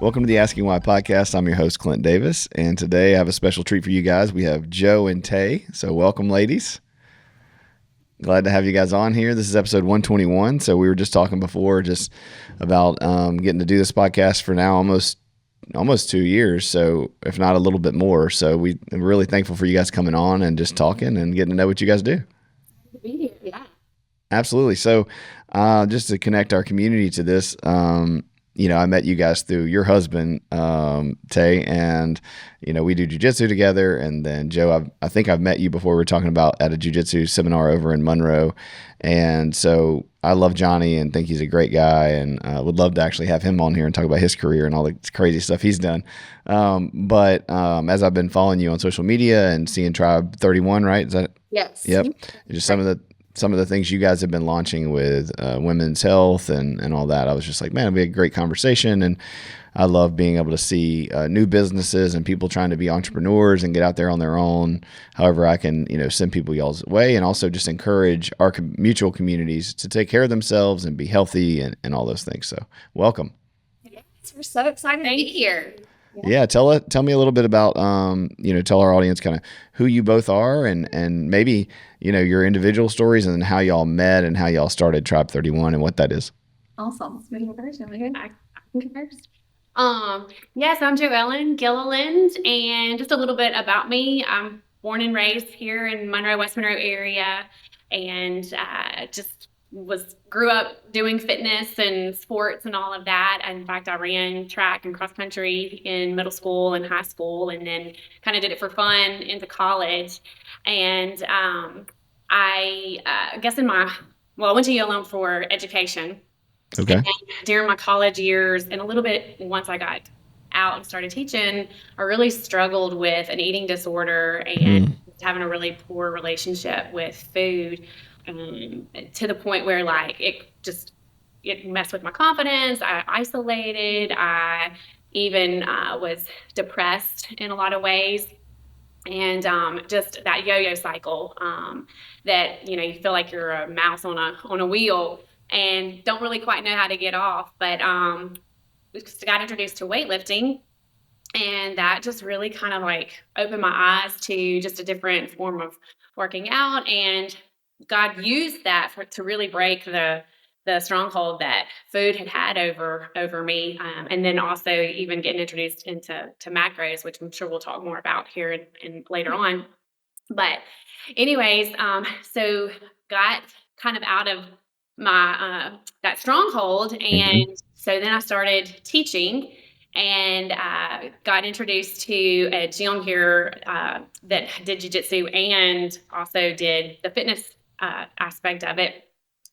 Welcome to the Asking Why podcast. I'm your host, Clint Davis, and today I have a special treat for you guys. We have Jo and Tay, so welcome, ladies. Glad to have you guys on here. This is episode 121, so we were just talking before just about getting to do this podcast for now almost 2 years, so if not a little bit more. So we're really thankful for you guys coming on and just talking and getting to know what you guys do. Yeah. Absolutely. So just to connect our community to this, I met you guys through your husband, Tay, and, we do jujitsu together. And then Jo, I think I've met you before. We were talking about at a jujitsu seminar over in Monroe. And so I love Johnny and think he's a great guy, and would love to actually have him on here and talk about his career and all the crazy stuff he's done. But as I've been following you on social media and seeing Tribe 31, right? Is that? Yes. Yep. Just some of the things you guys have been launching with women's health and all that. I was just like, man, it'd be a great conversation. And I love being able to see new businesses and people trying to be entrepreneurs and get out there on their own. However, I can, send people y'all's way, and also just encourage our mutual communities to take care of themselves and be healthy and all those things. So welcome. Yes, we're so excited to be here. Yeah, tell me a little bit about, tell our audience kind of who you both are and maybe, your individual stories and how y'all met and how y'all started Tribe 31 and what that is. Awesome. I can go first. Yes, I'm Jopling, Gilliland, and just a little bit about me. I'm born and raised here in Monroe, West Monroe area, and just grew up doing fitness and sports and all of that. In fact, I ran track and cross country in middle school and high school, and then kind of did it for fun into college. And I guess I went to Gilliland for education. Okay. And during my college years, and a little bit once I got out and started teaching, I really struggled with an eating disorder and having a really poor relationship with food, to the point where it messed with my confidence. I isolated. I even was depressed in a lot of ways. And just that yo-yo cycle, that you feel like you're a mouse on a wheel and don't really quite know how to get off. But we got introduced to weightlifting, and that just really kind of opened my eyes to just a different form of working out. And God used that to really break the stronghold that food had over me, and then also even getting introduced into macros, which I'm sure we'll talk more about here and later on. But anyways, so got kind of out of my that stronghold, and so then I started teaching and got introduced to a gym here that did jiu-jitsu and also did the fitness aspect of it.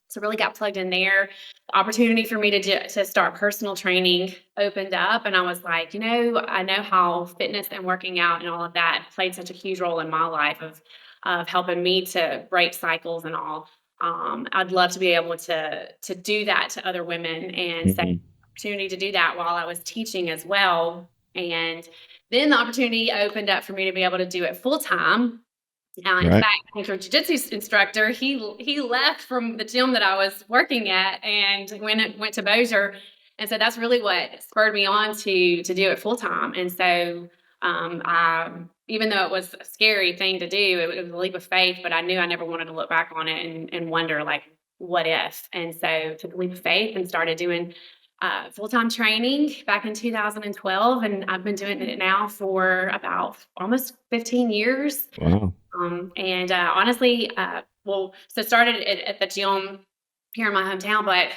So really got plugged in there. The opportunity for me to start personal training opened up, and I was like, I know how fitness and working out and all of that played such a huge role in my life of helping me to break cycles and all. I'd love to be able to do that to other women, and so opportunity to do that while I was teaching as well. And then the opportunity opened up for me to be able to do it full time. In fact, I think our jiu-jitsu instructor, he left from the gym that I was working at and went to Bossier. And so that's really what spurred me on to do it full time. And so even though it was a scary thing to do, it was a leap of faith, but I knew I never wanted to look back on it and wonder what if. And so took a leap of faith and started doing full-time training back in 2012, and I've been doing it now for about almost 15 years. Wow. And honestly, so started at the gym here in my hometown, but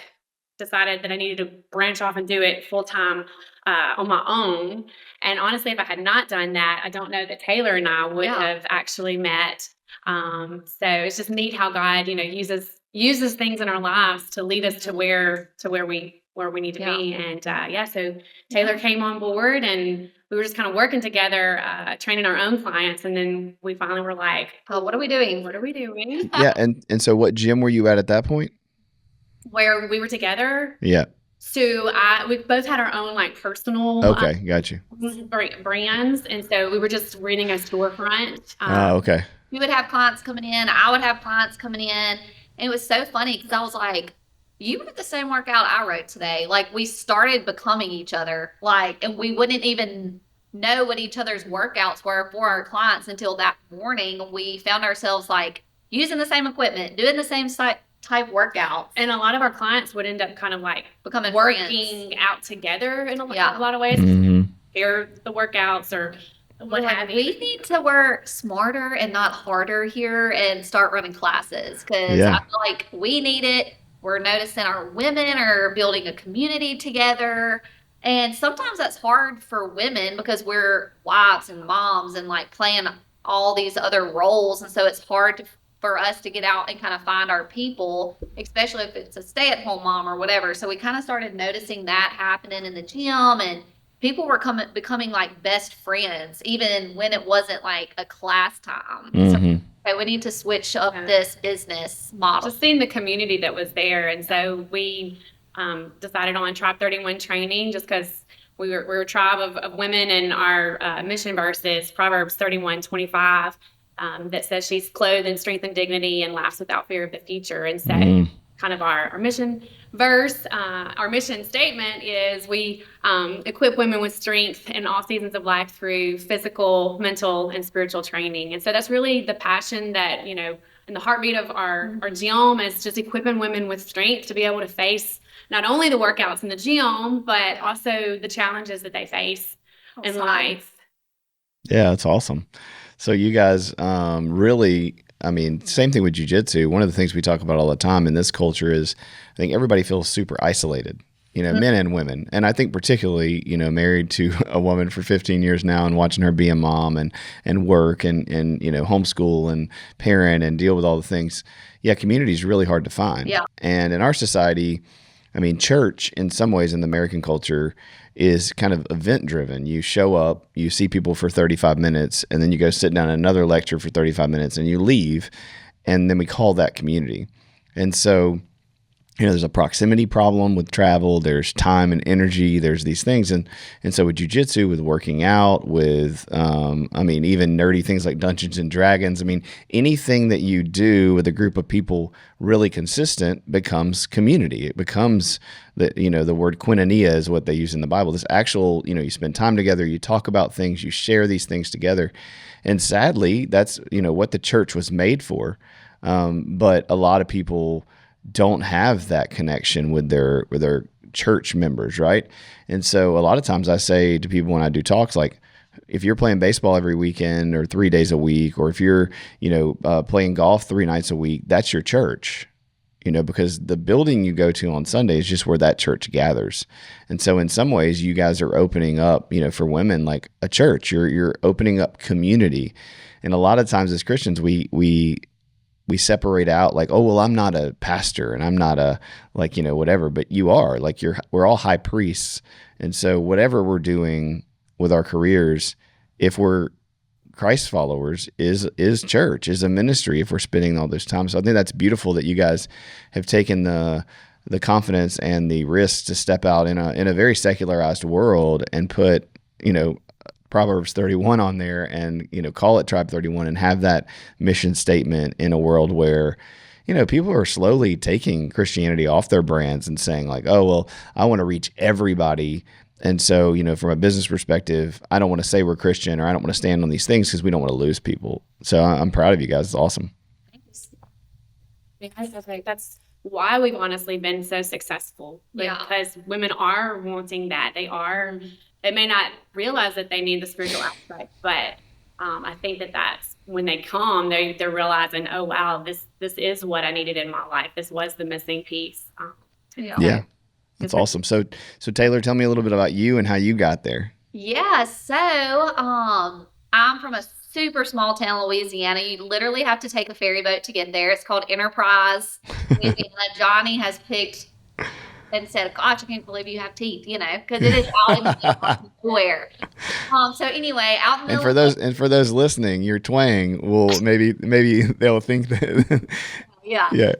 decided that I needed to branch off and do it full-time on my own. And honestly, if I had not done that, I don't know that Taylor and I would have actually met. So it's just neat how God, uses things in our lives to lead us to where we need to be. And so Taylor came on board, and we were just kind of working together, training our own clients. And then we finally were like, oh, what are we doing? What are we doing? Yeah. And so what gym were you at that point? Where we were together. Yeah. So we both had our own personal got you. brands. And so we were just renting a storefront. Okay. We would have clients coming in. I would have clients coming in. And it was so funny because I was like, you wrote the same workout I wrote today. Like we started becoming each other, like, and we wouldn't even know what each other's workouts were for our clients until that morning. We found ourselves like using the same equipment, doing the same type workouts, And a lot of our clients would end up kind of like becoming working friends. out together in a Yeah. lot of ways. Mm-hmm. Share the workouts or what Like, have you. we need to work smarter and not harder here and start running classes because Yeah. I feel like we need it. We're noticing our women are building a community together. And sometimes that's hard for women because we're wives and moms and like playing all these other roles. And so it's hard for us to get out and kind of find our people, especially if it's a stay at home mom or whatever. So we kind of started noticing that happening in the gym, and people were becoming like best friends, even when it wasn't like a class time. So Mm-hmm. okay, we need to switch up this business model. Just seeing the community that was there. And so we decided on Tribe 31 training just because we're a tribe of women, and our mission verse is Proverbs 31:25 that says she's clothed in strength and dignity and laughs without fear of the future. And so kind of our mission verse, our mission statement is we equip women with strength in all seasons of life through physical, mental, and spiritual training. And so that's really the passion that, you know, and the heartbeat of our gym is just equipping women with strength to be able to face not only the workouts in the gym, but also the challenges that they face in life. Yeah, that's awesome. So you guys really, I mean, same thing with jiu-jitsu. One of the things we talk about all the time in this culture is I think everybody feels super isolated, you know, men and women. And I think particularly, you know, married to a woman for 15 years now and watching her be a mom and work and, you know, homeschool and parent and deal with all the things. Yeah, community is really hard to find. Yeah. And in our society, I mean, church in some ways in the American culture is kind of event driven. You show up, you see people for 35 minutes, and then you go sit down in another lecture for 35 minutes and you leave. And then we call that community. And so, you know, there's a proximity problem with travel. There's time and energy. There's these things. And so with jiu-jitsu, with working out, with, I mean, even nerdy things like Dungeons and Dragons, I mean, anything that you do with a group of people really consistent becomes community. It becomes you know, the word koinonia is what they use in the Bible. This actual, you know, you spend time together, you talk about things, you share these things together. And sadly, that's, you know, what the church was made for. But a lot of people don't have that connection with their church members, right? And so a lot of times I say to people when I do talks, like, if you're playing baseball every weekend or 3 days a week, or if you're, you know, playing golf 3 nights a week, that's your church, you know, because the building you go to on Sunday is just where that church gathers. And so in some ways you guys are opening up, you know, for women, like a church, you're opening up community. And a lot of times as Christians, we separate out like, oh, well, I'm not a pastor and I'm not a, like, you know, whatever, but you are, like, we're all high priests. And so whatever we're doing with our careers, if we're Christ followers, is church, is a ministry, if we're spending all this time. So I think that's beautiful that you guys have taken the confidence and the risk to step out in a very secularized world and put, you know, Proverbs 31 on there and, you know, call it Tribe 31 and have that mission statement in a world where, you know, people are slowly taking Christianity off their brands and saying like, oh, well, I want to reach everybody. And so, you know, from a business perspective, I don't want to say we're Christian, or I don't want to stand on these things because we don't want to lose people. So I'm proud of you guys. It's awesome. Thanks. I think that's why we've honestly been so successful. Yeah. Because women are wanting that. They may not realize that they need the spiritual aspect, but I think that's when they come, they're realizing, oh, wow, this is what I needed in my life. This was the missing piece. Yeah. That's awesome. So Taylor, tell me a little bit about you and how you got there. Yeah, so I'm from a super small town, Louisiana. You literally have to take a ferry boat to get there. It's called Enterprise, Louisiana. Johnny has picked and said, "Gosh, I can't believe you have teeth," you know, because it is out in the middle of nowhere. So anyway, out in the And for those listening, your twang will maybe they'll think that. Yeah. Yeah.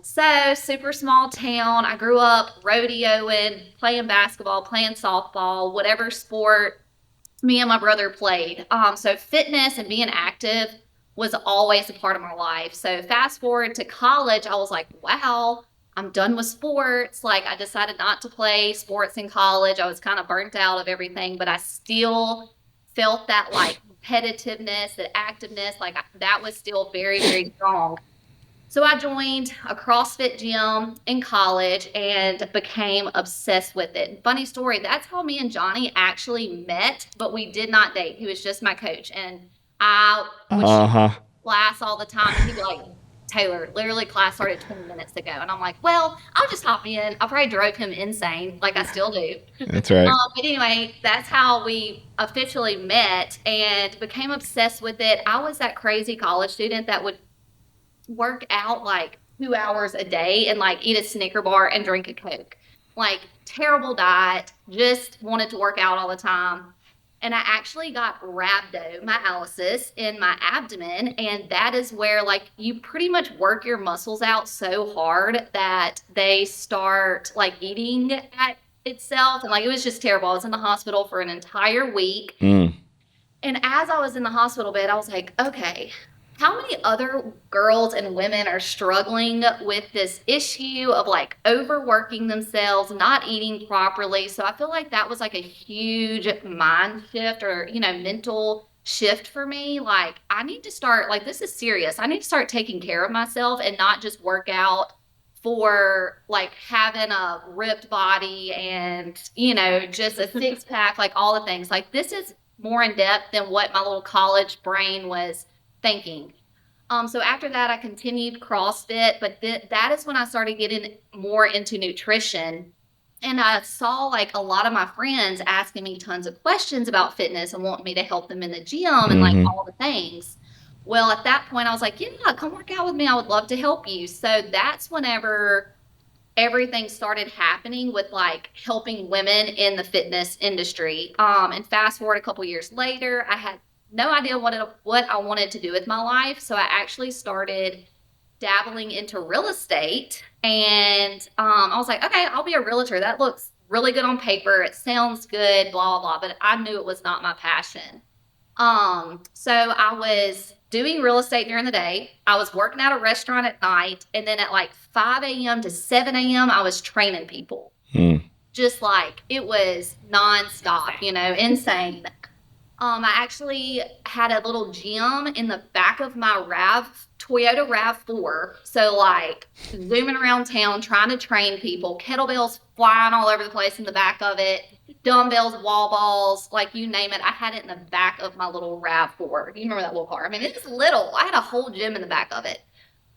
So super small town. I grew up rodeoing, playing basketball, playing softball, whatever sport me and my brother played. So fitness and being active was always a part of my life. So fast forward to college, I was like, wow, I'm done with sports. Like, I decided not to play sports in college. I was kind of burnt out of everything, but I still felt that like competitiveness, that activeness, like that was still very, very strong. So I joined a CrossFit gym in college and became obsessed with it. Funny story, that's how me and Johnny actually met, but we did not date. He was just my coach. And I would show Uh-huh. class all the time, and he'd be like, Taylor, literally class started 20 minutes ago. And I'm like, well, I'll just hop in. I probably drove him insane, like I still do. That's right. But anyway, that's how we officially met and became obsessed with it. I was that crazy college student that would work out like 2 hours a day and like eat a Snicker bar and drink a Coke. Like terrible diet, just wanted to work out all the time. And I actually got rhabdomyolysis in my abdomen. And that is where like you pretty much work your muscles out so hard that they start like eating at itself. And like it was just terrible. I was in the hospital for an entire week. Mm. And as I was in the hospital bed, I was like, okay, how many other girls and women are struggling with this issue of like overworking themselves, not eating properly? So I feel like that was like a huge mind shift or, mental shift for me. Like, I need to start, like, this is serious. I need to start taking care of myself and not just work out for like having a ripped body and, just a six pack, like all the things. Like, this is more in depth than what my little college brain was thinking. So after that, I continued CrossFit, but that is when I started getting more into nutrition. And I saw like a lot of my friends asking me tons of questions about fitness and wanting me to help them in the gym and like Mm-hmm. all the things. Well, at that point, I was like, yeah, come work out with me. I would love to help you. So that's whenever everything started happening with like helping women in the fitness industry. And fast forward a couple years later, I had no idea what I wanted to do with my life. So I actually started dabbling into real estate, and I was like, okay, I'll be a realtor. That looks really good on paper. It sounds good, blah blah blah. But I knew it was not my passion. So I was doing real estate during the day. I was working at a restaurant at night, and then at like 5 a.m. to 7 a.m., I was training people. Mm. Just like it was nonstop, insane. I actually had a little gym in the back of my Toyota RAV4. So like zooming around town, trying to train people, kettlebells flying all over the place in the back of it, dumbbells, wall balls, like you name it. I had it in the back of my little RAV4. Do you remember that little car? I mean, it was little. I had a whole gym in the back of it.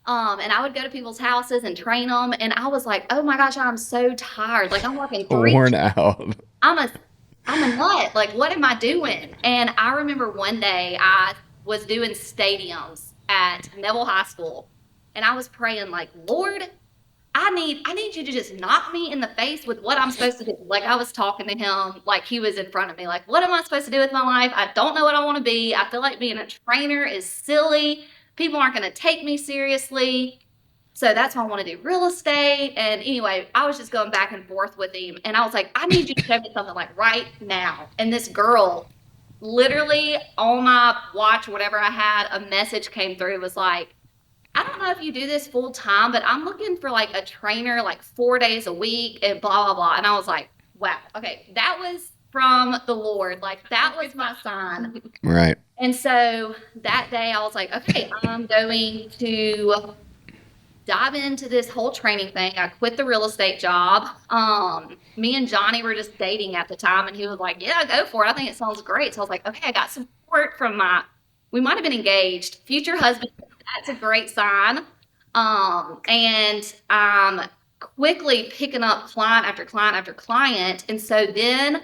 And I would go to people's houses and train them. And I was like, oh my gosh, I'm so tired. Like I'm working Worn out. I'm a I'm a nut. Like, what am I doing? And I remember one day I was doing stadiums at Neville High School, and I was praying, like, Lord, I need you to just knock me in the face with what I'm supposed to do. Like I was talking to him like he was in front of me. Like, what am I supposed to do with my life? I don't know what I want to be. I feel like being a trainer is silly. People aren't going to take me seriously. So that's why I want to do real estate. And anyway, I was just going back and forth with him. And I was like, I need you to show me something like right now. And this girl, literally on my watch, whatever I had, a message came through. It was like, I don't know if you do this full time, but I'm looking for like a trainer like 4 days a week and blah, blah, blah. And I was like, wow, okay, that was from the Lord. Like that was my sign. Right. And so that day I was like, okay, I'm going to dive into this whole training thing. I quit the real estate job. Me and Johnny were just dating at the time, and he was like, yeah, go for it. I think it sounds great. So I was like, okay, I got support from we might have been engaged, future husband. That's a great sign. And I'm quickly picking up client after client after client. And so then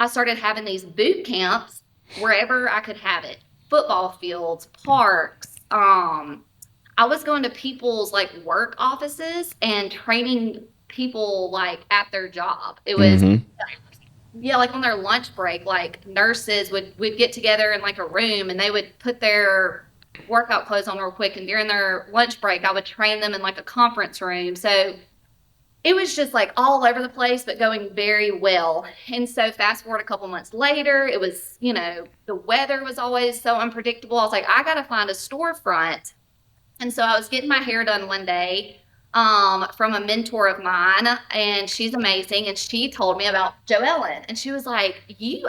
I started having these boot camps wherever I could have it. Football fields, parks. I was going to people's like work offices and training people like at their job. It was Mm-hmm. yeah, like on their lunch break, like nurses would get together in like a room and they would put their workout clothes on real quick, and during their lunch break I would train them in like a conference room. So it was just like all over the place, but going very well. And so fast forward a couple months later, it was, the weather was always so unpredictable. I was like, I got to find a storefront. And so I was getting my hair done one day. from a mentor of mine, and she's amazing. And she told me about Joellen, and she was like,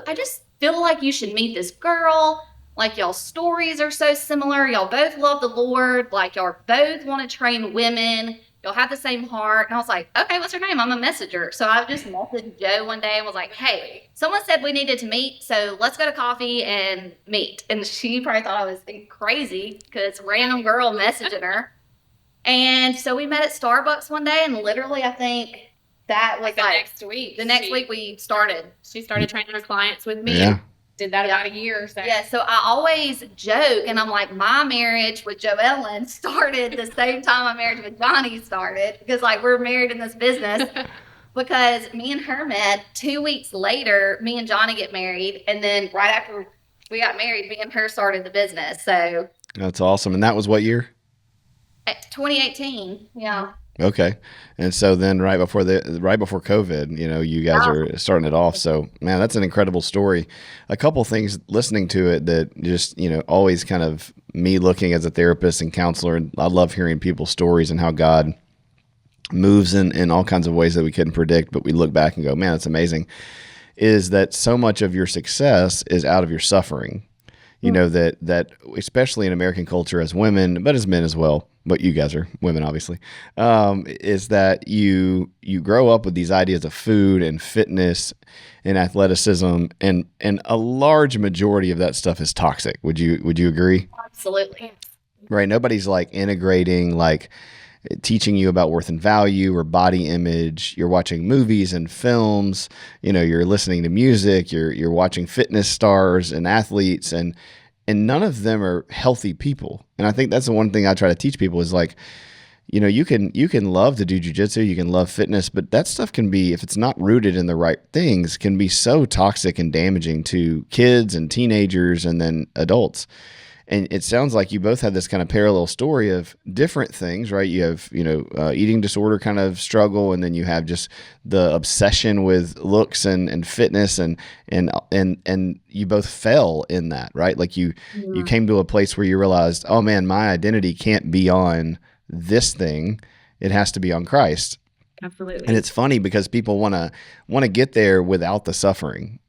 I just feel like you should meet this girl. Like, y'all stories are so similar. Y'all both love the Lord. Like, y'all both want to train women. Y'all have the same heart. And I was like, okay, what's her name? I'm a messenger. So I just messaged Joe one day and was like, hey, someone said we needed to meet. So let's go to coffee and meet. And she probably thought I was crazy because random girl messaging her. And so we met at Starbucks one day, and literally, I think that was The like next week. the next week we started. She started training her clients with me. Yeah. And did that about a year or so. Yeah, so I always joke, and I'm like, my marriage with Joellen started the same time my marriage with Johnny started, because like we're married in this business. Because me and her met 2 weeks later, me and Johnny get married, and then right after we got married, me and her started the business. So That's awesome. And that was what year? 2018, yeah. Okay. And so then right before COVID, you guys are starting it off. So man, that's an incredible story. A couple things listening to it that just, always kind of me looking as a therapist and counselor, and I love hearing people's stories and how God moves in all kinds of ways that we couldn't predict, but we look back and go, man, that's amazing, is that so much of your success is out of your suffering. That especially in American culture as women, but as men as well, but you guys are women, obviously, is that you grow up with these ideas of food and fitness and athleticism, and a large majority of that stuff is toxic. Would you agree? Absolutely. Right. Nobody's like integrating, like teaching you about worth and value or body image. You're watching movies and films, you're listening to music, you're watching fitness stars and athletes, and none of them are healthy people. And I think that's the one thing I try to teach people is like, you can love to do jujitsu, you can love fitness, but that stuff can be, if it's not rooted in the right things, can be so toxic and damaging to kids and teenagers and then adults. And it sounds like you both had this kind of parallel story of different things, right? You have, eating disorder kind of struggle, and then you have just the obsession with looks and fitness, and you both fell in that, right? Like you came to a place where you realized, oh man, my identity can't be on this thing; it has to be on Christ. Absolutely. And it's funny because people want to get there without the suffering.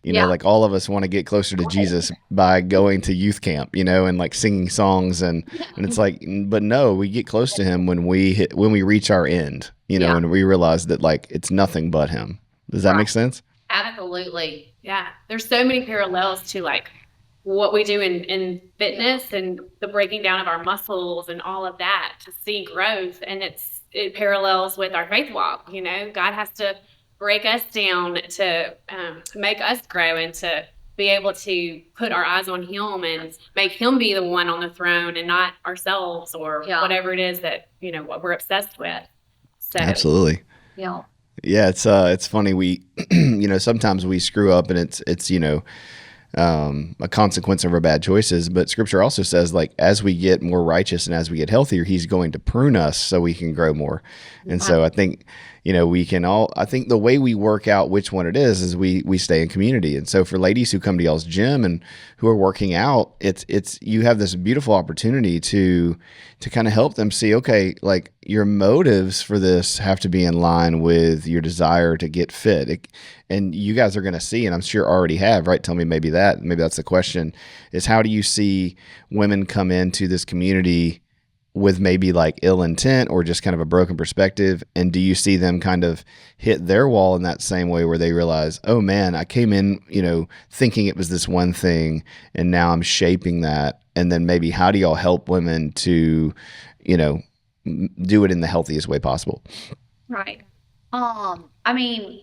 Like all of us want to get closer to Jesus by going to youth camp, and like singing songs, and it's like, but no, we get close to him when we reach our end, and we realize that like it's nothing but him. Does that make sense? Absolutely. Yeah. There's so many parallels to like what we do in fitness and the breaking down of our muscles and all of that to see growth. And it parallels with our faith walk. God has to break us down to make us grow and to be able to put our eyes on him and make him be the one on the throne and not ourselves or whatever it is that, what we're obsessed with. So Absolutely. Yeah. Yeah. It's funny. We, sometimes we screw up, and it's, a consequence of our bad choices. But scripture also says, like, as we get more righteous and as we get healthier, he's going to prune us so we can grow more. And so I think, I think the way we work out which one it is we stay in community. And so for ladies who come to y'all's gym and who are working out, it's you have this beautiful opportunity to kind of help them see, okay, like your motives for this have to be in line with your desire to get fit. And you guys are going to see, and I'm sure already have, right? Tell me maybe that's the question, is how do you see women come into this community with maybe like ill intent or just kind of a broken perspective? And do you see them kind of hit their wall in that same way where they realize, oh man, I came in, thinking it was this one thing, and now I'm shaping that. And then maybe how do y'all help women to, do it in the healthiest way possible? Right. I mean,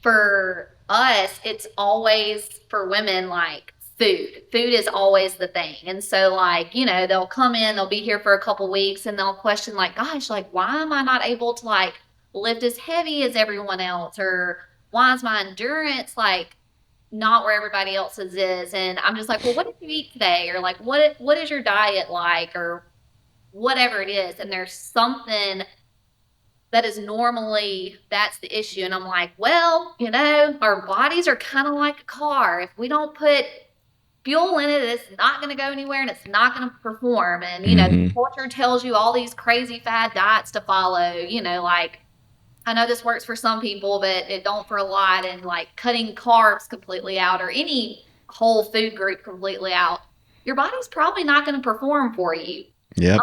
for us, it's always for women like food. Food is always the thing. And so like, they'll come in, they'll be here for a couple weeks, and they'll question like, gosh, like, why am I not able to like lift as heavy as everyone else? Or why is my endurance like not where everybody else's is? And I'm just like, well, what did you eat today? Or like, what is your diet like? Or whatever it is. And there's something that is normally, that's the issue. And I'm like, well, our bodies are kind of like a car. If we don't put fuel in it that's not going to go anywhere and it's not going to perform. And, you know, the culture tells you all these crazy fad diets to follow, you know, like, I know this works for some people, but it don't for a lot. And like cutting carbs completely out or any whole food group completely out, your body's probably not going to perform for you. Yep.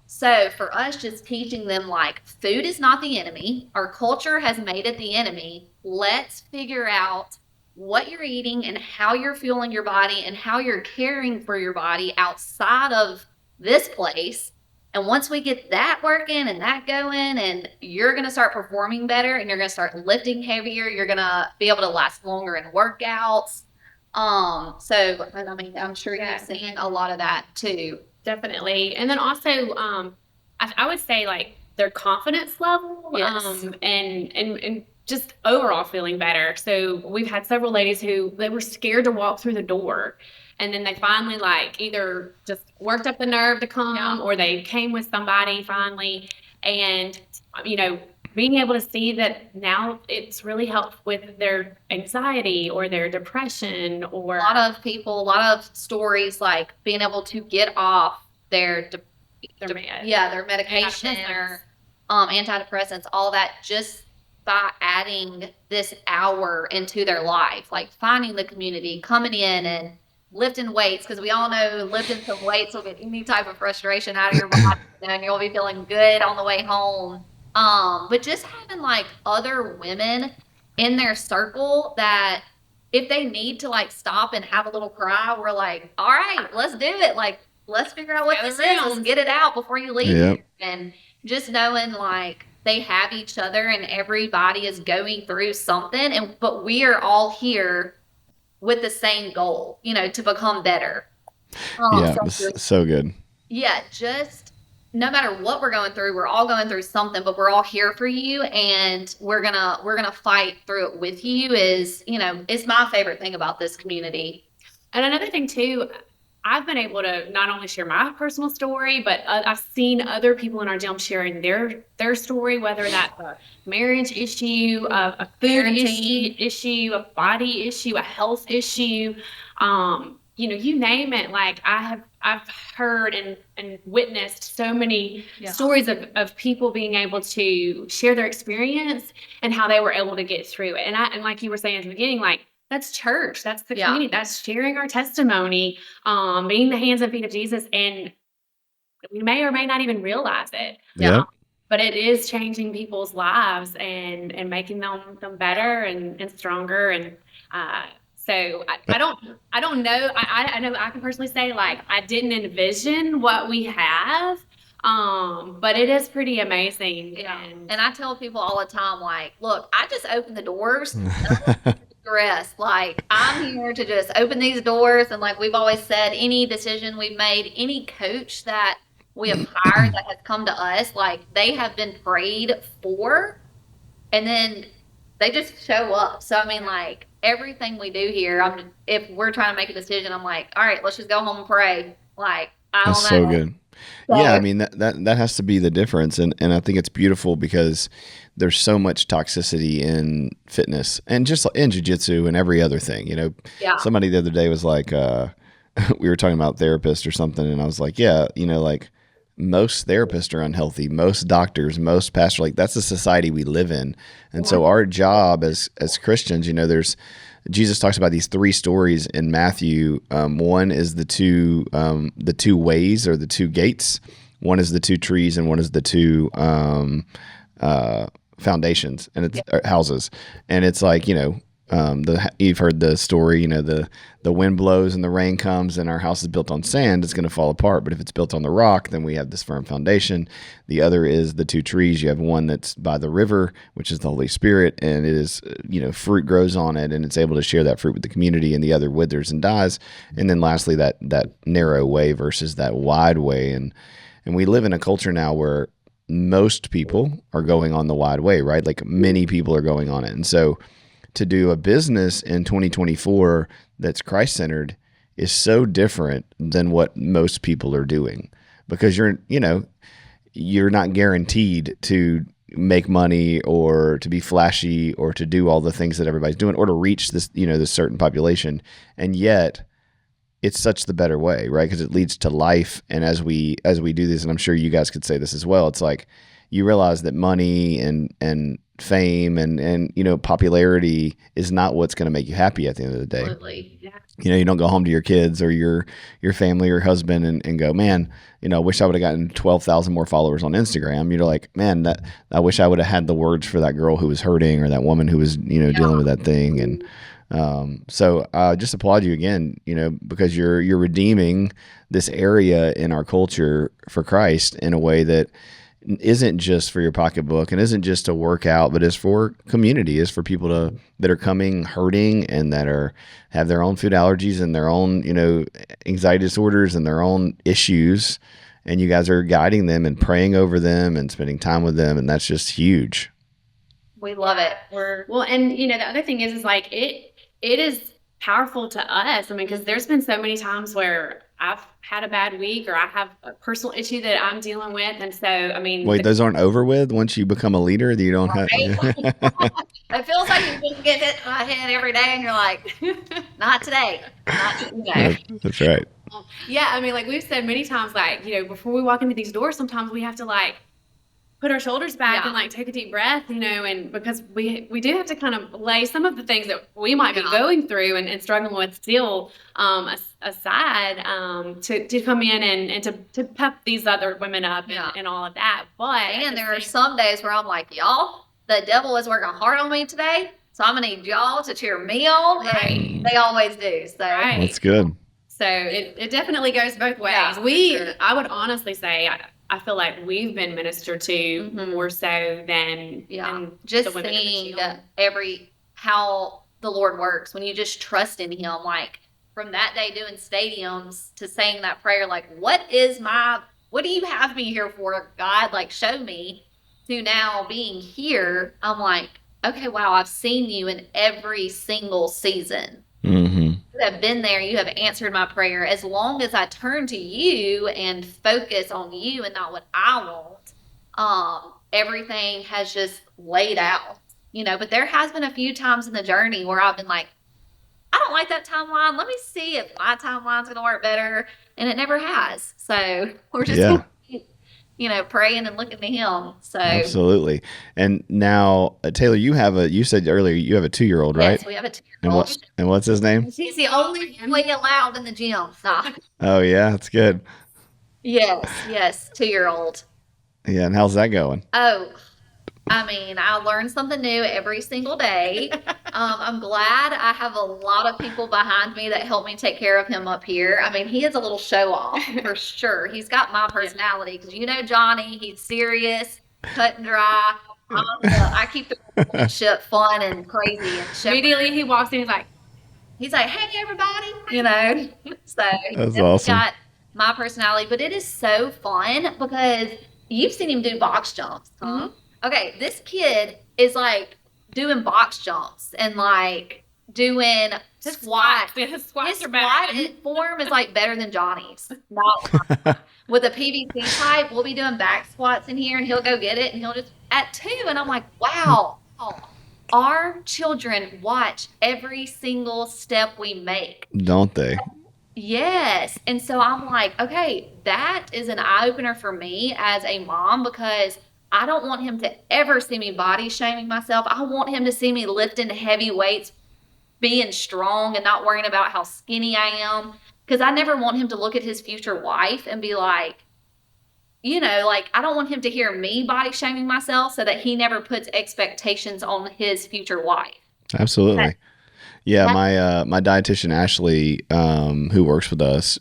So for us, just teaching them like food is not the enemy. Our culture has made it the enemy. Let's figure out what you're eating and how you're fueling your body and how you're caring for your body outside of this place. And once we get that working and that going, and you're going to start performing better and you're going to start lifting heavier, you're going to be able to last longer in workouts. So, I mean, I'm sure you've seen a lot of that too. Definitely. And then also, I would say like their confidence level, Yes. and just overall feeling better. So we've had several ladies who they were scared to walk through the door. And then they finally like either just worked up the nerve to come or they came with somebody finally. And, you know, being able to see that now it's really helped with their anxiety or their depression or A lot of stories like being able to get off their their medication or antidepressants, all that just by adding this hour into their life, like finding the community, coming in and lifting weights, because we all know lifting some weights will get any type of frustration out of your body, and you'll be feeling good on the way home. But just having like other women in their circle that if they need to like stop and have a little cry, we're like, all right, let's do it. Like, let's figure out what this is. Let's get it out before you leave. Yep. And just knowing like they have each other and everybody is going through something, but we are all here with the same goal, you know, to become better. Yeah, so good. Yeah, just no matter what we're going through, we're all going through something, but we're all here for you, and we're gonna fight through it with you. Is, you know, it's my favorite thing about this community. And another thing too, I've been able to not only share my personal story, but I've seen other people in our gym sharing their story, whether that's a marriage issue, a food issue, a body issue, a health issue, you know, you name it. Like I've heard and witnessed so many stories of people being able to share their experience and how they were able to get through it. And like you were saying at the beginning, like, that's church. That's the community. That's sharing our testimony, being the hands and feet of Jesus. And we may or may not even realize it. Yeah. But it is changing people's lives and making them better and stronger. And so I don't know. I know I can personally say, like, I didn't envision what we have. But it is pretty amazing. Yeah. And I tell people all the time, like, look, I just opened the doors. Rest. Like, I'm here to just open these doors, and like we've always said, any decision we've made, any coach that we have hired that has come to us, like, they have been prayed for, and then they just show up. So I mean, like, everything we do here, if we're trying to make a decision, I'm like, all right, let's just go home and pray. Like, I don't know. That's so good. Yeah, I mean, that has to be the difference. And I think it's beautiful because there's so much toxicity in fitness and just in jiu-jitsu and every other thing. You know, somebody the other day was like, we were talking about therapists or something, and I was like, yeah, you know, like, most therapists are unhealthy, most doctors, most pastors, like, that's the society we live in. And so our job as Christians, you know, Jesus talks about these three stories in Matthew. One is the two ways or the two gates. One is the two trees, and one is the two foundations, and it's houses. And it's like, you know, you've heard the story, you know, the wind blows and the rain comes and our house is built on sand, it's going to fall apart. But if it's built on the rock, then we have this firm foundation. The other is the two trees. You have one that's by the river, which is the Holy Spirit, and it is, you know, fruit grows on it and it's able to share that fruit with the community, and the other withers and dies. And then lastly, that narrow way versus that wide way. And we live in a culture now where most people are going on the wide way, right? Like, many people are going on it. And so to do a business in 2024 that's Christ-centered is so different than what most people are doing, because you're not guaranteed to make money or to be flashy or to do all the things that everybody's doing or to reach this, you know, this certain population. And yet it's such the better way, right? Because it leads to life. And as we do this, and I'm sure you guys could say this as well, it's like you realize that money and fame and popularity is not what's going to make you happy at the end of the day. Absolutely. Yeah. You don't go home to your kids or your family or husband and go, man, I wish I would have gotten 12,000 more followers on Instagram. You're like, man, that I wish I would have had the words for that girl who was hurting or that woman who was dealing with that thing. And so just applaud you again, because you're redeeming this area in our culture for Christ in a way that isn't just for your pocketbook and isn't just a workout, but is for community, is for people that are coming hurting and that have their own food allergies and their own, anxiety disorders and their own issues. And you guys are guiding them and praying over them and spending time with them. And that's just huge. We love it. Well, and the other thing is like, it is powerful to us. I mean, because there's been so many times where I've had a bad week or I have a personal issue that I'm dealing with. And so, I mean. Wait, those aren't over with once you become a leader? You don't have. It feels like you just get hit in the head every day and you're like, not today. Not today. That's right. Yeah. I mean, like we've said many times, like, before we walk into these doors, sometimes we have to like put our shoulders back and like take a deep breath, and because we do have to kind of lay some of the things that we might be going through and struggling with still aside to come in and to pep these other women up and all of that. But there are some days where I'm like, y'all, the devil is working hard on me today, so I'm gonna need y'all to cheer me on. Right. And they always do. So That's good. So it definitely goes both ways. I would honestly say I feel like we've been ministered to more so than just the women seeing how the Lord works when you just trust in Him. Like from that day doing stadiums to saying that prayer, like what do you have me here for, God? Like show me. To now being here, I'm like, okay, wow, I've seen you in every single season. Mm-hmm. You have been there. You have answered my prayer. As long as I turn to you and focus on you and not what I want, everything has just laid out, but there has been a few times in the journey where I've been like, I don't like that timeline. Let me see if my timeline's going to work better. And it never has. So we're just praying and looking to Him. So absolutely. And now, Taylor, you said earlier you have a 2-year-old, right? Yes, we have a 2-year-old. And what's his name? He's the only boy allowed in the gym. Nah. Oh yeah, that's good. Yes, 2-year-old. Yeah, and how's that going? Oh, I mean, I learn something new every single day. I'm glad I have a lot of people behind me that help me take care of him up here. I mean, he is a little show off for sure. He's got my personality because Johnny, he's serious, cut and dry. I keep the relationship fun and crazy. And immediately he walks in, he's like, hey, everybody, So that's awesome. Got my personality, but it is so fun because you've seen him do box jumps, huh? Mm-hmm. Okay, this kid is like doing box jumps and like doing squats. His squats His are bad. squat form is like better than Johnny's. With a PVC pipe, we'll be doing back squats in here and he'll go get it and he'll just at 2 and I'm like, wow. Our children watch every single step we make. Don't they? Yes. And so I'm like, okay, that is an eye-opener for me as a mom because I don't want him to ever see me body shaming myself. I want him to see me lifting heavy weights, being strong and not worrying about how skinny I am. Because I never want him to look at his future wife and be like, I don't want him to hear me body shaming myself so that he never puts expectations on his future wife. Absolutely. Yeah, my dietitian Ashley, who works with us,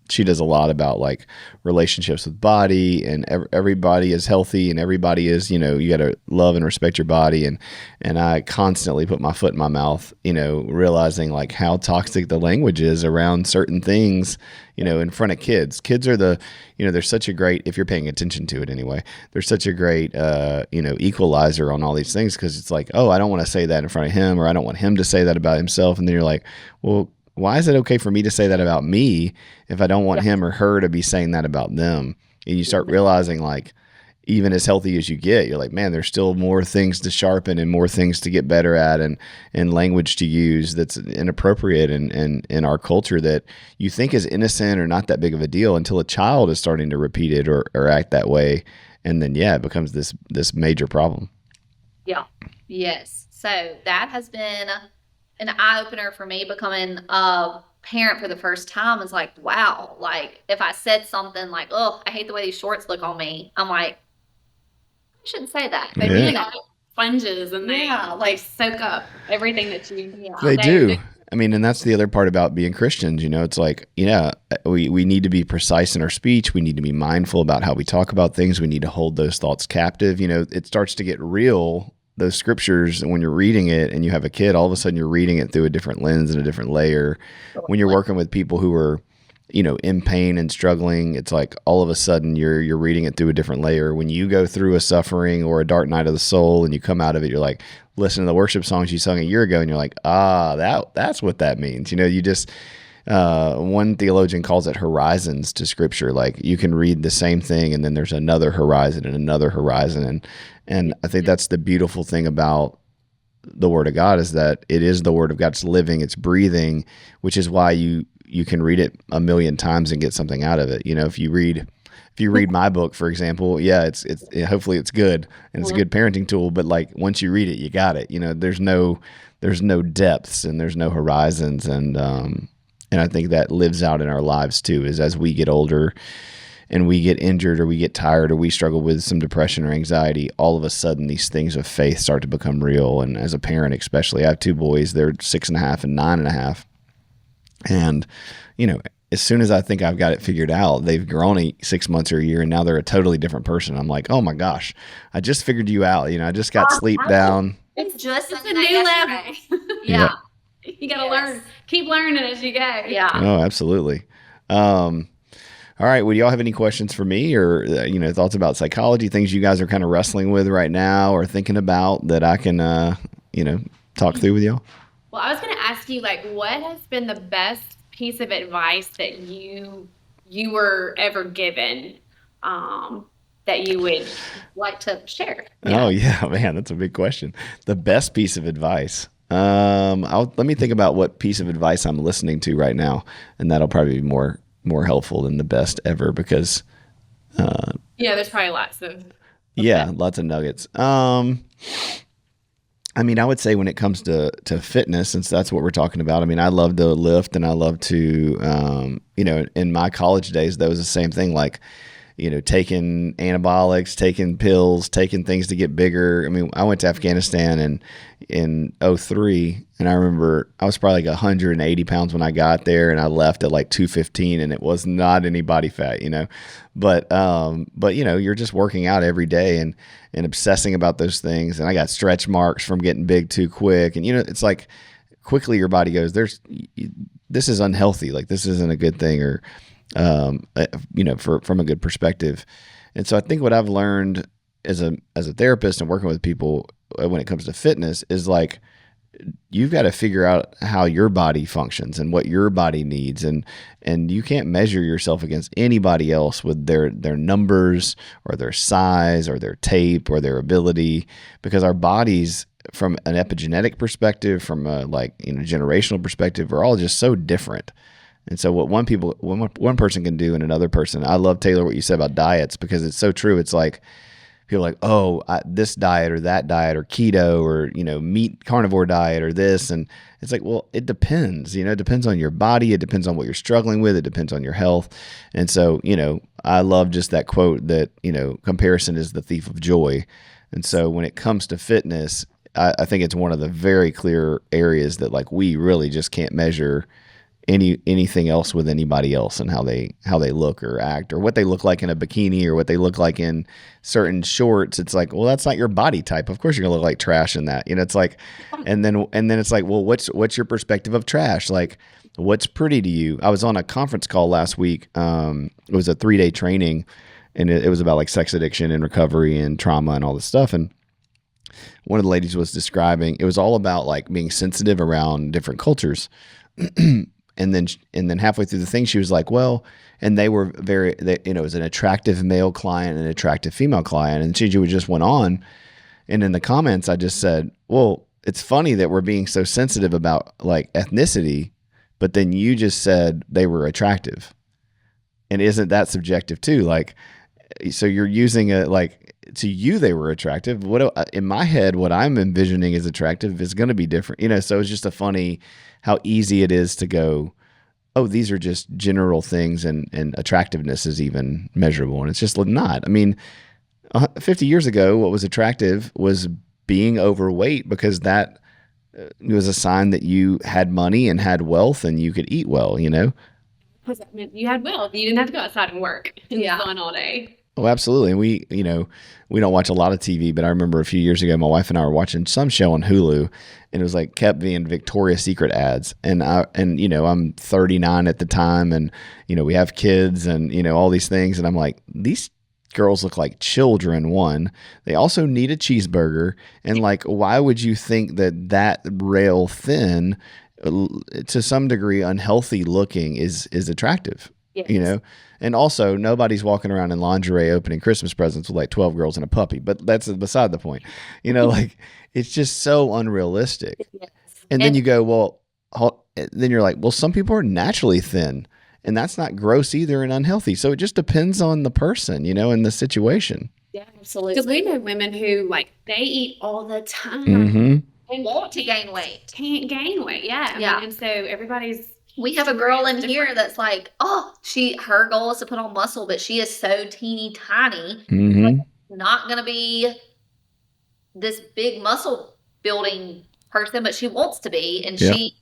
she does a lot about like relationships with body and everybody is healthy and everybody is, you got to love and respect your body. And I constantly put my foot in my mouth, realizing like how toxic the language is around certain things, in front of kids. Kids are there's such a great, if you're paying attention to it anyway, there's such a great, equalizer on all these things. Cause it's like, oh, I don't want to say that in front of him, or I don't want him to say that about himself. And then you're like, well, why is it okay for me to say that about me if I don't want him or her to be saying that about them? And you start realizing like even as healthy as you get, you're like, man, there's still more things to sharpen and more things to get better at, and language to use that's inappropriate in our culture that you think is innocent or not that big of a deal until a child is starting to repeat it or act that way. And then, yeah, it becomes this major problem. Yeah. Yes. So that has been an eye opener for me, becoming a parent for the first time. Is like, wow, like if I said something like, oh, I hate the way these shorts look on me, I'm like, I shouldn't say that. They Yeah. really like sponges, and they Yeah, like soak up everything that you. Yeah. They do. I mean, and that's the other part about being Christians. It's like, we need to be precise in our speech. We need to be mindful about how we talk about things. We need to hold those thoughts captive. It starts to get real, those scriptures, and when you're reading it and you have a kid, all of a sudden you're reading it through a different lens and a different layer. When you're working with people who are, in pain and struggling, it's like all of a sudden you're reading it through a different layer. When you go through a suffering or a dark night of the soul and you come out of it, you're like, listen to the worship songs you sung a year ago, and you're like, that's what that means. You just one theologian calls it horizons to scripture. Like you can read the same thing and then there's another horizon and another horizon. And I think that's the beautiful thing about the Word of God, is that it is the Word of God. It's living, it's breathing, which is why you can read it a million times and get something out of it. If you read my book, for example, it's hopefully it's good and it's a good parenting tool. But like once you read it, you got it. There's no depths and there's no horizons, and I think that lives out in our lives too. Is as we get older and we get injured or we get tired or we struggle with some depression or anxiety, all of a sudden these things of faith start to become real. And as a parent, especially, I have two boys. They're 6.5 and 9.5. And, as soon as I think I've got it figured out, they've grown 6 months or a year, and now they're a totally different person. I'm like, oh my gosh, I just figured you out. I just got sleep down. It's just It's a something new yesterday. level. Yeah. You got to learn, keep learning as you go. Yeah. Oh, absolutely. All right. Well, do y'all have any questions for me, or, thoughts about psychology, things you guys are kind of wrestling with right now or thinking about that I can, talk through with y'all? Well, I was going to ask you, like, what has been the best piece of advice that you were ever given, that you would Like to share. Oh yeah, man, that's a big question. The best piece of advice. Let me think about what piece of advice I'm listening to right now, and that'll probably be more helpful than the best ever, because there's probably lots of. yeah, lots of nuggets. I would say when it comes to fitness, since that's what we're talking about, I love to lift, and I love to, in my college days, that was the same thing, like, taking anabolics, taking pills, taking things to get bigger. I went to Afghanistan in 2003, and I remember I was probably like 180 pounds when I got there, and I left at like 215, and it was not any body fat, but you're just working out every day and obsessing about those things. And I got stretch marks from getting big too quick. And, it's like quickly your body goes, this is unhealthy. Like this isn't a good thing, or, from a good perspective. And so I think what I've learned as a therapist and working with people when it comes to fitness is like, you've got to figure out how your body functions and what your body needs. And you can't measure yourself against anybody else with their numbers or their size or their tape or their ability, because our bodies, from an epigenetic perspective, from a generational perspective, are all just so different. And so what one person can do and another person, I love, Taylor, what you said about diets, because it's so true. It's like, people are like, this diet or that diet or keto or, meat carnivore diet or this. And it's like, well, it depends, it depends on your body. It depends on what you're struggling with. It depends on your health. And so, I love just that quote that, comparison is the thief of joy. And so when it comes to fitness, I think it's one of the very clear areas that we really just can't measure anything else with anybody else, and how they look or act, or what they look like in a bikini, or what they look like in certain shorts. It's like, well, that's not your body type. Of course you're gonna look like trash in that. It's like, and then it's like, well, what's your perspective of trash? Like, what's pretty to you? I was on a conference call last week. It was a 3-day training, and it was about sex addiction and recovery and trauma and all this stuff. And one of the ladies was describing, it was all about being sensitive around different cultures. and then halfway through the thing, she was like, well, and they were it was an attractive male client and an attractive female client. And she just went on. And in the comments, I just said, well, it's funny that we're being so sensitive about like ethnicity, but then you just said they were attractive. And isn't that subjective too? Like, so you're using to you, they were attractive. In my head, what I'm envisioning as attractive is going to be different, so it's just a funny how easy it is to go, oh, these are just general things and attractiveness is even measurable. And it's just not. I mean, 50 years ago, what was attractive was being overweight because that was a sign that you had money and had wealth and you could eat well, Because that meant you had wealth. You didn't have to go outside and work in the sun all day. Oh, absolutely. And we don't watch a lot of TV, but I remember a few years ago, my wife and I were watching some show on Hulu, and it was like kept being Victoria's Secret ads. And I'm 39 at the time, and we have kids, and all these things, and I'm like, these girls look like children. One, they also need a cheeseburger, and like, why would you think that rail thin, to some degree unhealthy looking is attractive? Yes. And also nobody's walking around in lingerie opening Christmas presents with like 12 girls and a puppy, but that's beside the point. Like it's just so unrealistic. Yes. And then you go, well, then you're like, well, some people are naturally thin, and that's not gross either and unhealthy. So it just depends on the person, and the situation. Yeah, absolutely. Because we know women who they eat all the time Mm-hmm. and Want to gain weight. can't gain weight. Yeah. Yeah. And so everybody's. We have a girl in here that's like, her goal is to put on muscle, but she is so teeny tiny, Mm-hmm. not going to be this big muscle building person, but she wants to be. And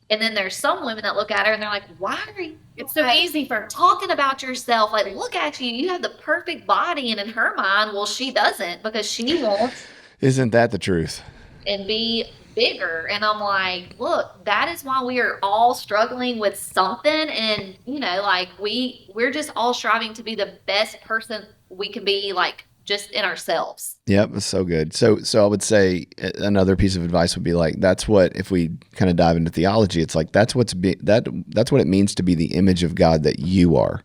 and then there's some women that look at her and they're like, why are you It's so easy for her. talking about yourself? Like, look at you. You have the perfect body. And in her mind, well, she doesn't, because she wants Isn't that the truth? and be bigger. And I'm like, look, that is why we are all struggling with something. And we're just all striving to be the best person we can be, just in ourselves. Yep, it's so good. So I would say another piece of advice would be that's what, if we kind of dive into theology, it's like that's what it means to be the image of God that you are.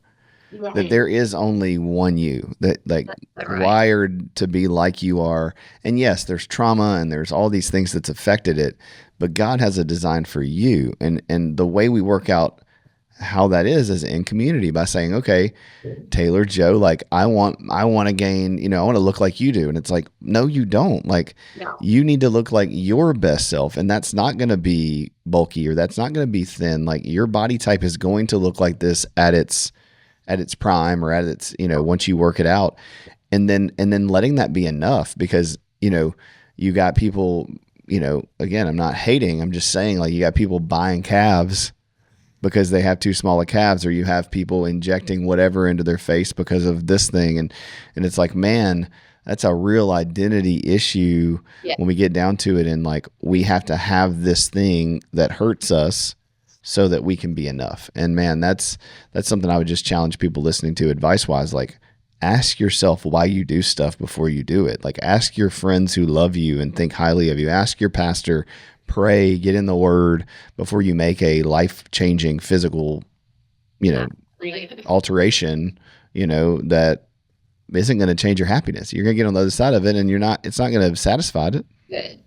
Right. That there is only one you, that Right. wired to be like you are. And yes, there's trauma and there's all these things that's affected it, but God has a design for you. And the way we work out how that is in community by saying, okay, Taylor, Joe, I want to gain, I want to look like you do. And it's like, no, you don't. No. You need to look like your best self. And that's not going to be bulky, or that's not going to be thin. Your body type is going to look like this at its prime, or at its, once you work it out, and then letting that be enough, because, you got people, again, I'm not hating, I'm just saying, you got people buying calves because they have too small of calves, or you have people injecting whatever into their face because of this thing. And it's like, man, that's a real identity issue. Yeah. When we get down to it. And we have to have this thing that hurts us so that we can be enough. And man, that's something I would just challenge people listening to advice wise. Ask yourself why you do stuff before you do it. Ask your friends who love you and think highly of you. Ask your pastor, pray, get in the word before you make a life-changing physical, alteration, that isn't going to change your happiness. You're going to get on the other side of it, and it's not going to satisfy it. Good.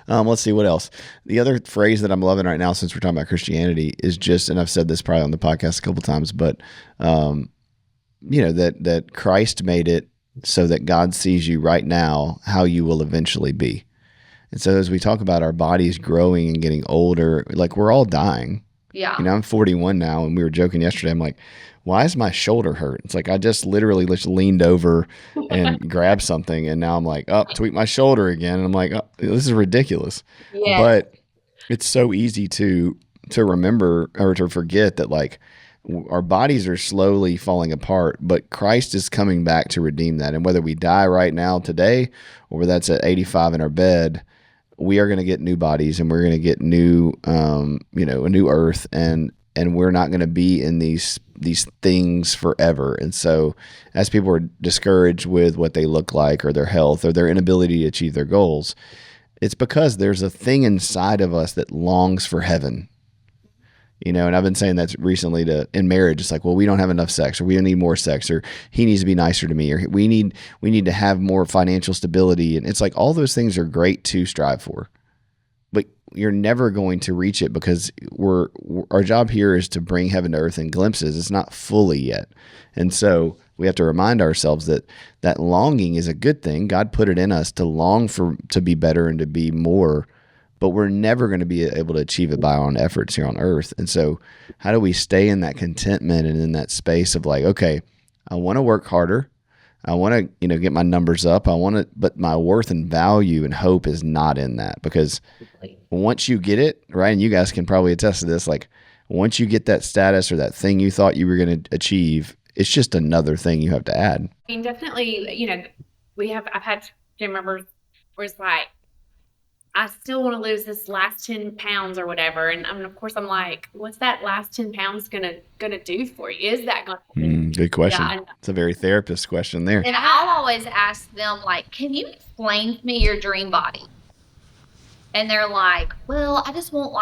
Let's see what else. The other phrase that I'm loving right now, since we're talking about Christianity, is just, and I've said this probably on the podcast a couple times, but, that Christ made it so that God sees you right now, how you will eventually be. And so as we talk about our bodies growing and getting older, we're all dying. Yeah. I'm 41 now, and we were joking yesterday. I'm like, why is my shoulder hurt? It's like I just literally just leaned over and grabbed something, and now I'm like, tweak my shoulder again. And I'm like, this is ridiculous. Yeah. But it's so easy to remember, or to forget that our bodies are slowly falling apart, but Christ is coming back to redeem that. And whether we die right now today, or whether that's at 85 in our bed, we are going to get new bodies, and we're going to get new, a new earth, and we're not going to be in these things forever. And so as people are discouraged with what they look like, or their health, or their inability to achieve their goals, it's because there's a thing inside of us that longs for heaven. And I've been saying that recently in marriage. It's like, well, we don't have enough sex, or we need more sex, or he needs to be nicer to me, or we need to have more financial stability. And it's like all those things are great to strive for, but you're never going to reach it because our job here is to bring heaven to earth in glimpses. It's not fully yet. And so we have to remind ourselves that longing is a good thing. God put it in us to long to be better and to be more, but we're never going to be able to achieve it by our own efforts here on earth. And so how do we stay in that contentment and in that space of like, okay, I want to work harder. I want to, get my numbers up. But my worth and value and hope is not in that, because once you get it, right, and you guys can probably attest to this, like once you get that status or that thing you thought you were going to achieve, it's just another thing you have to add. I mean, definitely, I've had gym members where it's like, I still want to lose this last 10 pounds or whatever. And of course I'm like, what's that last 10 pounds gonna do for you? Is that gonna good question. Yeah, it's a very therapist question there. And I'll always ask them, like, can you explain to me your dream body? And they're like, well, I just want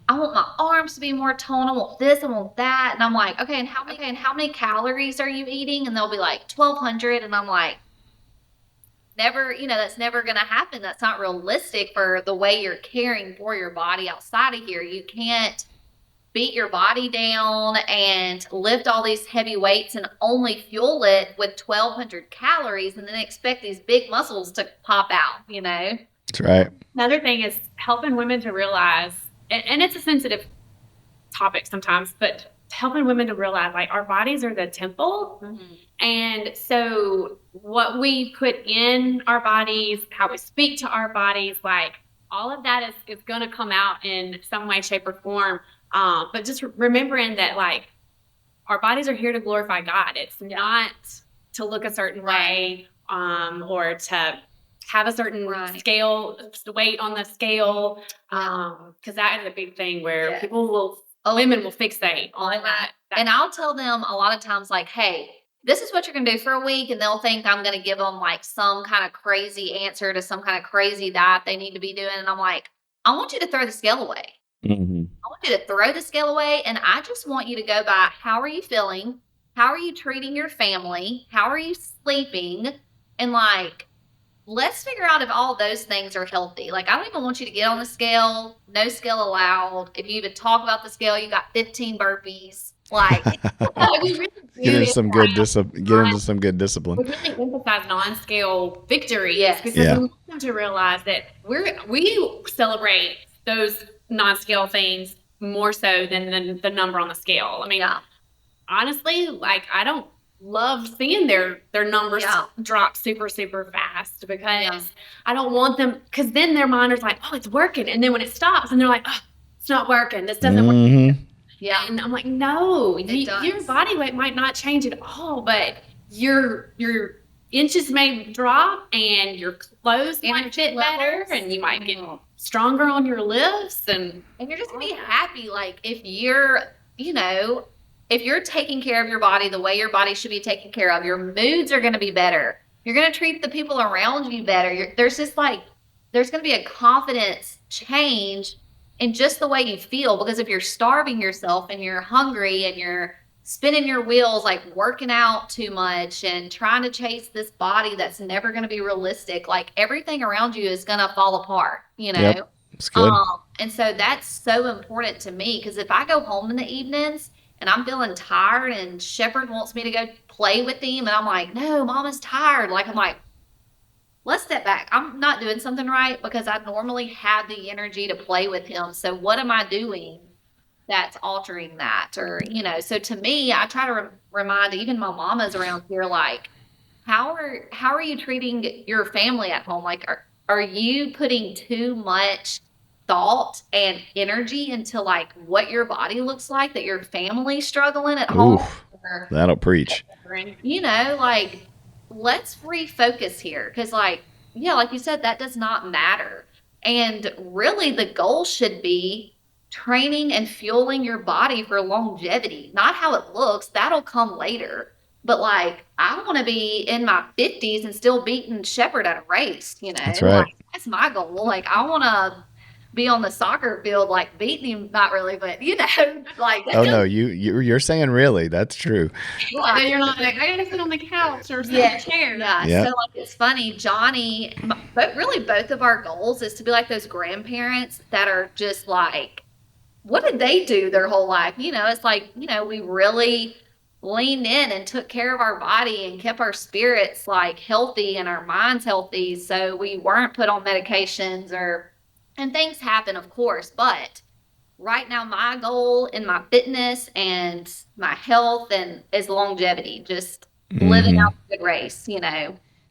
I want my arms to be more toned. I want this, I want that. And I'm like, okay, and how many calories are you eating? And they'll be like 1,200. And I'm like, never, that's never going to happen. That's not realistic for the way you're caring for your body outside of here. You can't beat your body down and lift all these heavy weights and only fuel it with 1,200 calories and then expect these big muscles to pop out, That's right. Another thing is helping women to realize, and it's a sensitive topic sometimes, but helping women to realize like our bodies are the temple. Mm-hmm. And so what we put in our bodies, how we speak to our bodies, like all of that is going to come out in some way, shape, or form. But just remembering that like our bodies are here to glorify God. It's not to look a certain way or to have a certain scale, weight on the scale. Because that is a big thing where women will fixate on that. And I'll tell them a lot of times, like, hey, this is what you're going to do for a week. And they'll think I'm going to give them like some kind of crazy answer to some kind of crazy diet they need to be doing. And I'm like, I want you to throw the scale away. Mm-hmm. I want you to throw the scale away. And I just want you to go by, how are you feeling? How are you treating your family? How are you sleeping? And like, let's figure out if all those things are healthy. Like, I don't even want you to get on the scale. No scale allowed. If you even talk about the scale, you got 15 burpees. Like, we really get into some good discipline. We really emphasize non-scale victories because we want them to realize that we celebrate those non-scale things more so than the number on the scale. I mean, honestly, like I don't love seeing their numbers drop super, super fast because I don't want them, because then their mind is like, oh, it's working. And then when it stops and they're like, oh, it's not working. This doesn't work. Yeah. And I'm like, no, your body weight might not change at all, but your inches may drop and your clothes might fit better and you might get stronger on your lifts and you're just gonna be happy. Like if you're taking care of your body the way your body should be taken care of, your moods are going to be better. You're going to treat the people around you better. There's going to be a confidence change in just the way you feel, because if you're starving yourself and you're hungry and you're spinning your wheels, like working out too much and trying to chase this body that's never going to be realistic, like everything around you is going to fall apart, Yep, it's good. And so that's so important to me, because if I go home in the evenings and I'm feeling tired and Shepherd wants me to go play with him and I'm like, no, Mama's tired. Like, I'm like, let's step back. I'm not doing something right because I normally have the energy to play with him. So what am I doing that's altering that? Or, so to me, I try to remind even my mamas around here, like, how are you treating your family at home? Like, are you putting too much thought and energy into like what your body looks like, that your family's struggling at home? That'll preach. Like, let's refocus here, because like you said, that does not matter. And really the goal should be training and fueling your body for longevity, not how it looks. That'll come later. But like, I want to be in my 50s and still beating Shepherd at a race, That's right. Like, that's my goal. Like, I want to be on the soccer field, like beating him, not really, but like. Oh no, you're saying really? That's true. No, you're not like, I gotta sit on the couch or sit in Yeah, the chair. yeah. Yep. So like it's funny, Johnny. But really, both of our goals is to be like those grandparents that are just like, what did they do their whole life? It's like we really leaned in and took care of our body and kept our spirits like healthy and our minds healthy, so we weren't put on medications and things happen, of course, but right now my goal in my fitness and my health and is longevity, just living out the good race.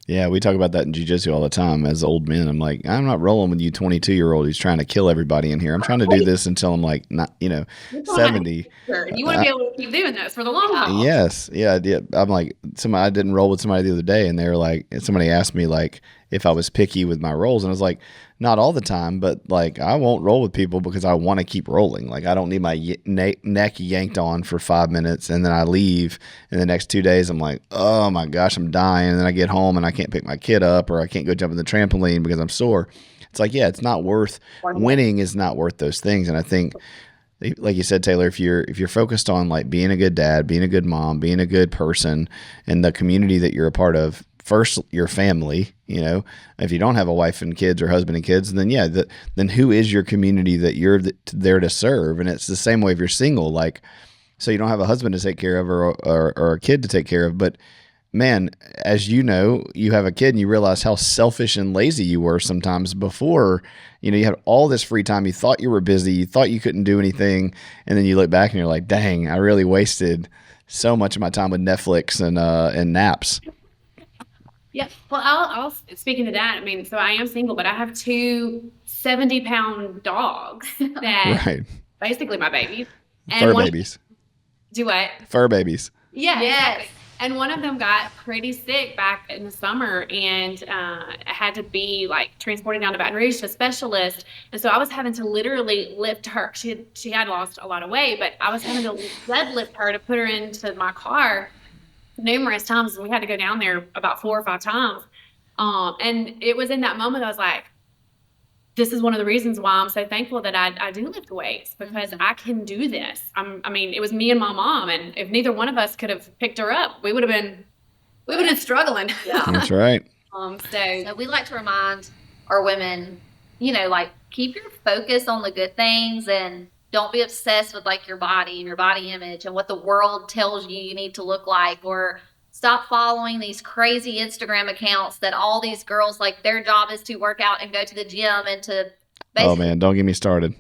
Yeah, we talk about that in jiu-jitsu all the time as old men. I'm like, I'm not rolling with you 22-year-old who's trying to kill everybody in here. I'm trying to do this until I'm like, not, 70. And you want to be able to keep doing this for the long haul. Yes. Yeah. I'm like, I didn't roll with somebody the other day, and they were like, somebody asked me like if I was picky with my rolls, and I was like, not all the time, but like I won't roll with people because I want to keep rolling. Like I don't need my neck yanked on for 5 minutes and then I leave, and the next 2 days I'm like, oh my gosh, I'm dying, and then I get home and I can't pick my kid up, or I can't go jump in the trampoline because I'm sore. It's like, yeah, it's not worth winning. Is not worth those things. And I think, like you said, Taylor, if you're focused on like being a good dad, being a good mom, being a good person, and the community that you're a part of, first your family, if you don't have a wife and kids or husband and kids, then then who is your community that you're there to serve? And it's the same way if you're single, like, so you don't have a husband to take care of or a kid to take care of, but man, as you have a kid and you realize how selfish and lazy you were sometimes before. You had all this free time. You thought you were busy. You thought you couldn't do anything. And then you look back and you're like, dang, I really wasted so much of my time with Netflix and naps. Yeah. Well, I'll speaking to that. I mean, so I am single, but I have two 70-pound dogs that Right. basically my babies. And Fur babies. Do what? Fur babies. Yeah. Yes. Exactly. And one of them got pretty sick back in the summer, and had to be like transported down to Baton Rouge to a specialist. And so I was having to literally lift her. She had lost a lot of weight, but I was having to deadlift her to put her into my car numerous times. And we had to go down there about 4 or 5 times. And it was in that moment I was like, this is one of the reasons why I'm so thankful that I do lift weights, because I can do this. I mean, it was me and my mom, and if neither one of us could have picked her up, we would have been struggling. Yeah. That's right. So we like to remind our women, like keep your focus on the good things and don't be obsessed with like your body and your body image and what the world tells you need to look like, or stop following these crazy Instagram accounts that all these girls, like their job is to work out and go to the gym and to Oh man, don't get me started.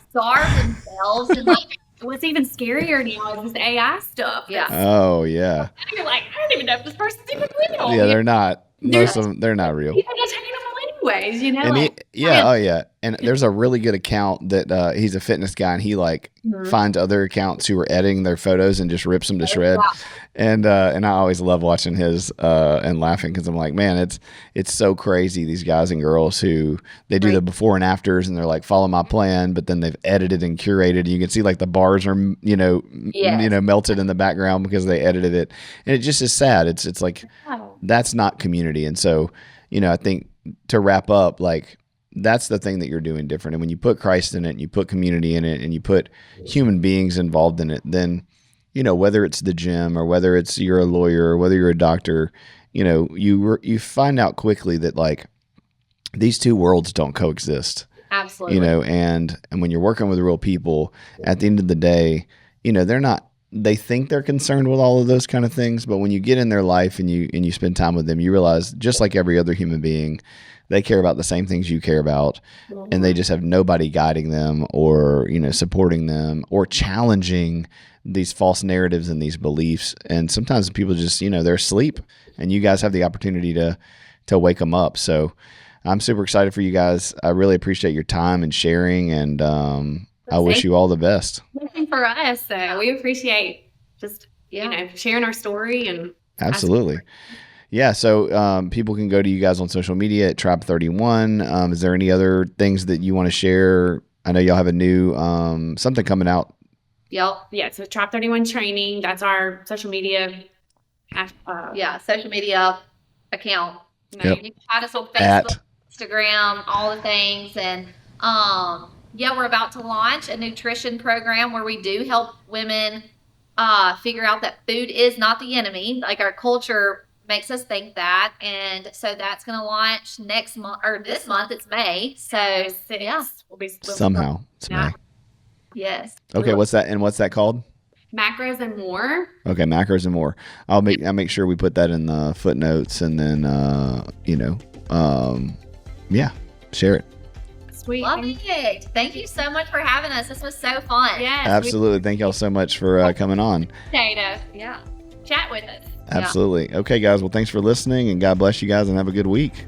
starve themselves. And like, What's even scarier now is this AI stuff. Yeah. Oh yeah. And you're like, I don't even know if this person's even real. Yeah, they're not. Most of them, they're not real. People just hanging them anyways, And oh yeah, and there's a really good account that he's a fitness guy, and he like finds other accounts who are editing their photos and just rips them to shred. And I always love watching his and laughing, because I'm like, man, it's so crazy, these guys and girls who they do the before and afters, and they're like, follow my plan, but then they've edited and curated, and you can see like the bars are melted in the background because they edited it, and it just is sad. It's like that's not community. And so I think, to wrap up, like, that's the thing that you're doing different. And when you put Christ in it, and you put community in it, and you put human beings involved in it, then, whether it's the gym or whether it's you're a lawyer or whether you're a doctor, you find out quickly that like these two worlds don't coexist. absolutely. And when you're working with real people, at the end of the day, they're not. They think they're concerned with all of those kind of things, but when you get in their life and you spend time with them, you realize, just like every other human being, they care about the same things you care about, and they just have nobody guiding them or supporting them or challenging these false narratives and these beliefs. And sometimes people just they're asleep, and you guys have the opportunity to wake them up. So I'm super excited for you guys. I really appreciate your time and sharing, and I wish you all the best. Nothing for us. So we appreciate just sharing our story and Absolutely. Yeah. So people can go to you guys on social media at Tribe31. Is there any other things that you want to share? I know y'all have a new something coming out. Yep. Yeah, so Tribe 31 Training, that's our social media. Social media account. Yep. You can find us on Facebook, At Instagram, all the things. And Yeah, we're about to launch a nutrition program where we do help women figure out that food is not the enemy. Like our culture makes us think that. And so that's going to launch next month, or this month. It's May. So, yeah. We'll Somehow it's Yeah. May. Yes. Okay, what's that called? Macros and more. Okay, macros and more. I'll make sure we put that in the footnotes, and then yeah, share it. Sweet. Love it. Thank you so much for having us. This was so fun. Yes. Absolutely. Thank y'all so much for coming on. Data. Yeah. Chat with us. Absolutely. Okay, guys. Well, thanks for listening, and God bless you guys, and have a good week.